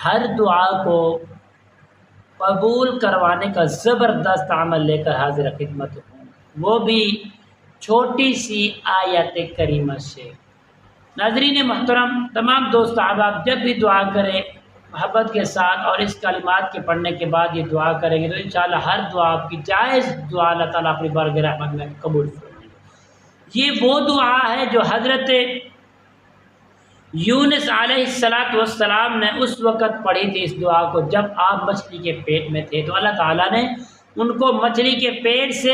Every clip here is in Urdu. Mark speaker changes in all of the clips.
Speaker 1: ہر دعا کو قبول کروانے کا زبردست عمل لے کر حاضر خدمت ہوں، وہ بھی چھوٹی سی آیت کریمہ سے۔ ناظرین محترم، تمام دوست احباب جب بھی دعا کریں محبت کے ساتھ اور اس کلمات کے پڑھنے کے بعد یہ دعا کریں گے تو انشاءاللہ ہر دعا آپ کی جائز دعا اللہ تعالیٰ اپنی بارگاہ رحمت میں قبول فرمائیں گے۔ یہ وہ دعا ہے جو حضرت یونس علیہ السلام نے اس وقت پڑھی تھی اس دعا کو جب آپ مچھلی کے پیٹ میں تھے، تو اللہ تعالیٰ نے ان کو مچھلی کے پیٹ سے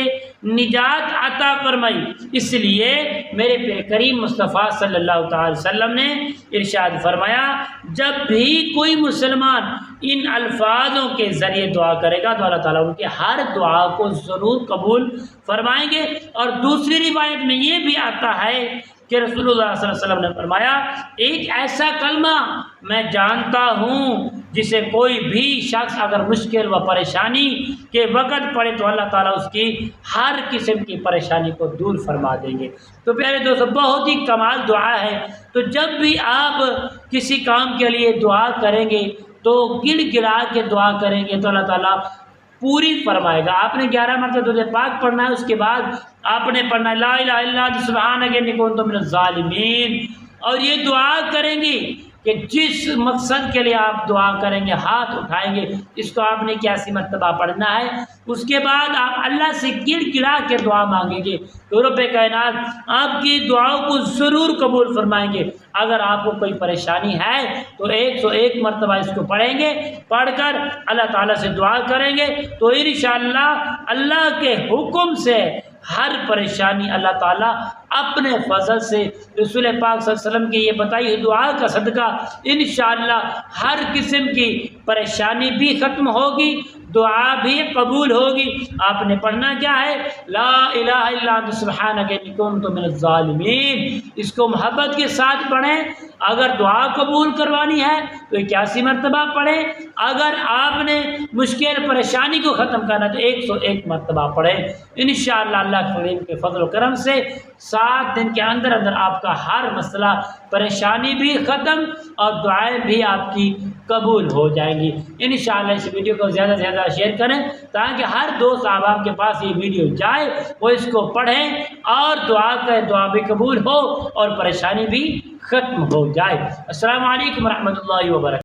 Speaker 1: نجات عطا فرمائی۔ اس لیے میرے پیر کریم مصطفیٰ صلی اللہ تعالی وسلم نے ارشاد فرمایا، جب بھی کوئی مسلمان ان الفاظوں کے ذریعے دعا کرے گا تو اللہ تعالیٰ ان کے ہر دعا کو ضرور قبول فرمائیں گے۔ اور دوسری روایت میں یہ بھی آتا ہے کہ رسول اللہ صلی اللہ علیہ وسلم نے فرمایا، ایک ایسا کلمہ میں جانتا ہوں جسے کوئی بھی شخص اگر مشکل و پریشانی کے وقت پڑھے تو اللہ تعالیٰ اس کی ہر قسم کی پریشانی کو دور فرما دیں گے۔ تو پیارے دوستو، بہت ہی کمال دعا ہے۔ تو جب بھی آپ کسی کام کے لیے دعا کریں گے تو گڑ گڑا کے دعا کریں گے تو اللہ تعالیٰ پوری فرمائے گا۔ آپ نے 11 مرتبہ درود پاک پڑھنا ہے، اس کے بعد آپ نے پڑھنا ہے لا الہ الا انت سبحانک انی کنت من الظالمین، اور یہ دعا کریں گے کہ جس مقصد کے لیے آپ دعا کریں گے ہاتھ اٹھائیں گے اس کو آپ نے 81 مرتبہ پڑھنا ہے۔ اس کے بعد آپ اللہ سے گڑ گڑا کے دعا مانگیں گے تو رب کائنات آپ کی دعاؤں کو ضرور قبول فرمائیں گے۔ اگر آپ کو کوئی پریشانی ہے تو 101 مرتبہ اس کو پڑھیں گے، پڑھ کر اللہ تعالیٰ سے دعا کریں گے تو انشاءاللہ اللہ کے حکم سے ہر پریشانی اللہ تعالیٰ اپنے فضل سے رسول پاک صلی اللہ علیہ وسلم کی یہ بتائی ہوئی دعا کا صدقہ انشاءاللہ ہر قسم کی پریشانی بھی ختم ہوگی، دعا بھی قبول ہوگی۔ آپ نے پڑھنا کیا ہے؟ لا الہ الا انت سبحانک انی کنت من الظالمین۔ اس کو محبت کے ساتھ پڑھیں۔ اگر دعا قبول کروانی ہے تو 81 مرتبہ پڑھیں، اگر آپ نے مشکل پریشانی کو ختم کرنا تو 101 مرتبہ پڑھیں۔ انشاءاللہ اللہ کریم کے فضل و کرم سے 7 دن کے اندر اندر آپ کا ہر مسئلہ پریشانی بھی ختم اور دعائیں بھی آپ کی قبول ہو جائیں گی۔ انشاءاللہ اس ویڈیو کو زیادہ سے زیادہ شیئر کریں تاکہ ہر دوست احباب کے پاس یہ ویڈیو جائے، وہ اس کو پڑھیں اور دعا کریں، دعا بھی قبول ہو اور پریشانی بھی ختم ہو جائے۔ السلام علیکم ورحمۃ اللہ وبرکاتہ۔